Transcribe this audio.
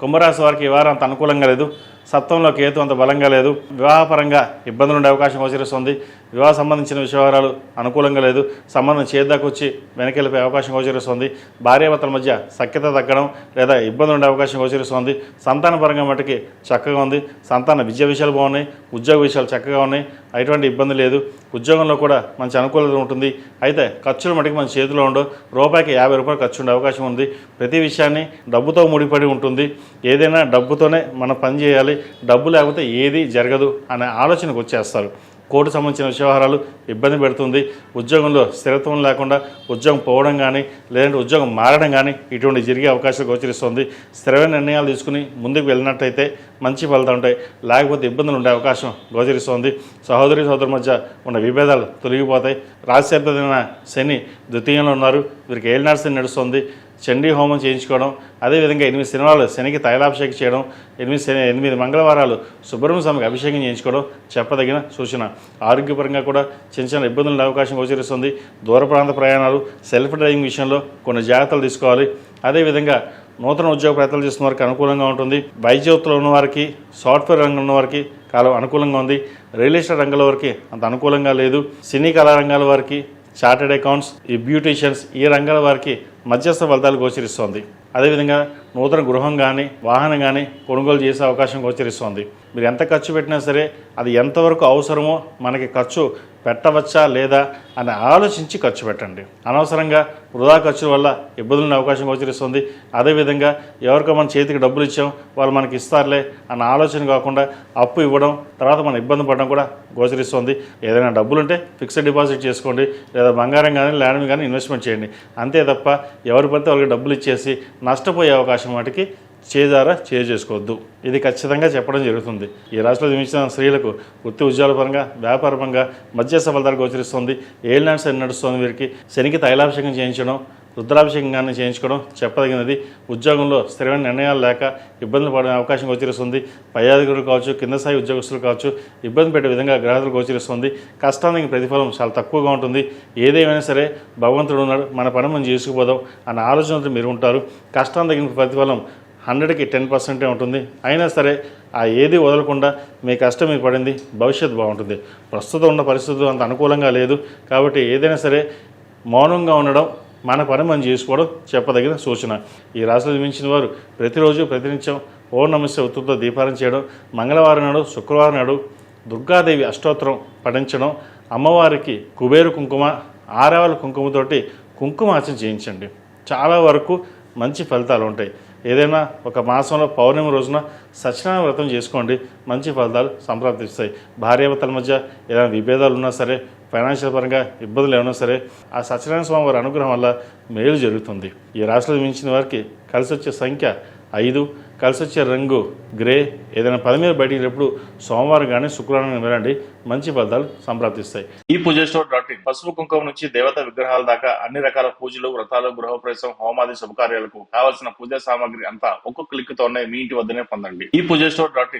కుంభరాశి వారికి ఈ వారం అంత అనుకూలంగా లేదు. సప్తమంలో కేతు అంత బలంగా లేదు. వివాహపరంగా ఇబ్బందులు ఉండే అవకాశం గోచరిస్తుంది. వివాహ సంబంధించిన విషయాలు అనుకూలంగా లేదు. సంబంధం చేద్దాకొచ్చి వెనకెళ్ళిపోయే అవకాశం గోచరిస్తుంది. భార్యాభర్తల మధ్య సఖ్యత తగ్గడం లేదా ఇబ్బందులు ఉండే అవకాశం గోచరిస్తుంది. సంతానపరంగా మటుకి చక్కగా ఉంది. సంతాన విద్య విషయాలు బాగున్నాయి. ఉద్యోగ విషయాలు చక్కగా ఉన్నాయి. ఎటువంటి ఇబ్బంది లేదు. ఉద్యోగంలో కూడా మంచి అనుకూలత ఉంటుంది. అయితే ఖర్చులు మటుకు మన చేతిలో ఉండవు. రూపాయికి 50 రూపాయలు ఖర్చు ఉండే అవకాశం ఉంది. ప్రతి విషయాన్ని డబ్బుతో ముడిపడి ఉంటుంది. ఏదైనా డబ్బుతోనే మనం పని చేయాలి, డబ్బు లేకపోతే ఏది జరగదు అనే ఆలోచనకు వచ్చేస్తారు. కోర్టు సంబంధించిన వ్యవహారాలు ఇబ్బంది పెడుతుంది. ఉద్యోగంలో స్థిరత్వం లేకుండా ఉద్యోగం పోవడం కానీ లేదంటే ఉద్యోగం మారడం కానీ ఇటువంటి జరిగే అవకాశాలు గోచరిస్తుంది. స్థిరమైన నిర్ణయాలు తీసుకుని ముందుకు వెళ్ళినట్టయితే మంచి ఫలితాలు ఉంటాయి. లేకపోతే ఇబ్బందులు ఉండే అవకాశం గోచరిస్తుంది. సహోదరుల మధ్య ఉన్న విభేదాలు తొలగిపోతాయి. రాజ్యాధిపతి శని ద్వితీయంలో ఉన్నారు. వీరికి ఏలినాడు శని నడుస్తుంది. చండీ హోమం చేయించుకోవడం, అదేవిధంగా 8 శనివారాలు శనికి తైలాభిషేకం చేయడం, 8 మంగళవారాలు సుబ్రహ్మణ్య స్వామికి అభిషేకం చేయించుకోవడం చెప్పదగిన సూచన. ఆరోగ్యపరంగా కూడా చిన్న ఇబ్బందులు ఉండే అవకాశం గోచరిస్తుంది. దూర ప్రాంత ప్రయాణాలు, సెల్ఫ్ డ్రైవింగ్ విషయంలో కొన్ని జాగ్రత్తలు తీసుకోవాలి. అదేవిధంగా నూతన ఉద్యోగ ప్రయత్నాలు చేస్తున్న వారికి అనుకూలంగా ఉంటుంది. వైద్యోత్తులో ఉన్నవారికి, సాఫ్ట్వేర్ రంగంలో ఉన్నవారికి కాలం అనుకూలంగా ఉంది. రియల్ ఎస్టేట్ రంగంలో వారికి అంత అనుకూలంగా లేదు. సినీ కళా రంగాల వారికి, చార్టెడ్ అకౌంట్స్, ఈ బ్యూటీషియన్స్ ఈ రంగాల వారికి మధ్యస్థ ఫలితాలు గోచరిస్తోంది. అదేవిధంగా నూతన గృహం కానీ వాహనం కానీ కొనుగోలు చేసే అవకాశం గోచరిస్తోంది. మీరు ఎంత ఖర్చు పెట్టినా సరే అది ఎంతవరకు అవసరమో మనకి ఖర్చు పెట్టవచ్చా లేదా అని ఆలోచించి ఖర్చు పెట్టండి. అనవసరంగా వృధా ఖర్చుల వల్ల ఇబ్బందులు అవకాశం గోచరిస్తుంది. అదేవిధంగా ఎవరికో మన చేతికి డబ్బులు ఇచ్చాం వాళ్ళు మనకి ఇస్తారులే అన్న ఆలోచన కాకుండా అప్పు ఇవ్వడం, తర్వాత మనం ఇబ్బంది పడడం కూడా గోచరిస్తుంది. ఏదైనా డబ్బులు ఉంటే ఫిక్స్డ్ డిపాజిట్ చేసుకోండి, లేదా బంగారం కానీ ల్యాండ్ కానీ ఇన్వెస్ట్మెంట్ చేయండి. అంతే తప్ప ఎవరి పడితే వాళ్ళకి డబ్బులు ఇచ్చేసి నష్టపోయే అవకాశం వాటికి చేసుకోవద్దు. ఇది ఖచ్చితంగా చెప్పడం జరుగుతుంది. ఈ రాశిలో జన్మించిన స్త్రీలకు వృత్తి ఉద్యోగాల పరంగా, వ్యాపార పరంగా మధ్యస్థ ఫలితాలు గోచరిస్తుంది. ఏలినాడు శని నడుస్తుంది. వీరికి శనికి తైలాభిషేకం చేయించడం, రుద్రాభిషేకం కానీ చేయించుకోవడం చెప్పదగినది. ఉద్యోగంలో స్థిరమైన నిర్ణయాలు లేక ఇబ్బందులు పడే అవకాశం గోచరిస్తుంది. పై అధికారులు కావచ్చు, కింద స్థాయి ఉద్యోగస్తులు కావచ్చు ఇబ్బంది పెట్టే విధంగా గ్రహాలు గోచరిస్తుంది. కష్టానికి ప్రతిఫలం చాలా తక్కువగా ఉంటుంది. ఏదేమైనా సరే భగవంతుడు ఉన్నాడు, మన పని మనం చేసుకుపోదాం అన్న ఆలోచనతో మీరు ఉంటారు. కష్టానికి తగిన ప్రతిఫలం 100కి 10% ఉంటుంది. అయినా సరే ఆ ఏది వదలకుండా మీ కష్టం మీకు పడింది, భవిష్యత్తు బాగుంటుంది. ప్రస్తుతం ఉన్న పరిస్థితులు అంత అనుకూలంగా లేదు. కాబట్టి ఏదైనా సరే మౌనంగా ఉండడం, మన పని మనం చేసుకోవడం చెప్పదగిన సూచన. ఈ రాశిలో జన్మించిన వారు ప్రతిరోజు ప్రతినిత్యం ఓం నమః శివాయ ఒత్తులతో దీపారాధన చేయడం, మంగళవారం నాడు, శుక్రవారం నాడు దుర్గాదేవి అష్టోత్తరం పఠించడం, అమ్మవారికి కుబేరు కుంకుమ, ఆరావళి కుంకుమతోటి కుంకుమార్చన చేయించండి. చాలా వరకు మంచి ఫలితాలు ఉంటాయి. ఏదైనా ఒక మాసంలో పౌర్ణమి రోజున సత్యనారాయణ వ్రతం చేసుకోండి, మంచి ఫలితాలు సంప్రాప్తిస్తాయి. భార్యాభర్తల మధ్య ఏదైనా విభేదాలు ఉన్నా సరే, ఫైనాన్షియల్ పరంగా ఇబ్బందులు ఏమైనా సరే ఆ సత్యనారాయణ స్వామి వారి అనుగ్రహం వల్ల మేలు జరుగుతుంది. ఈ రాశిలో మించిన వారికి కలిసి వచ్చే సంఖ్య 5, కలిసి వచ్చే రంగు గ్రే. ఏదైనా పని మీద బయటికి సోమవారం కానీ శుక్రవారం వెళ్ళండి, మంచి ఫలితాలు సంప్రాప్తిస్తాయి. ఈ పూజస్టోర్.in పసుపు కుంకుమ నుంచి దేవతా విగ్రహాల దాకా అన్ని రకాల పూజలు, వ్రతాలు, గృహప్రవేశం, హోమాది శుభకార్యాలకు కావాల్సిన పూజా సామాగ్రి అంతా ఒక్కొక్క క్లిక్ తోనే మీ ఇంటి వద్దనే పొందండి. ఈ పూజస్టోర్.in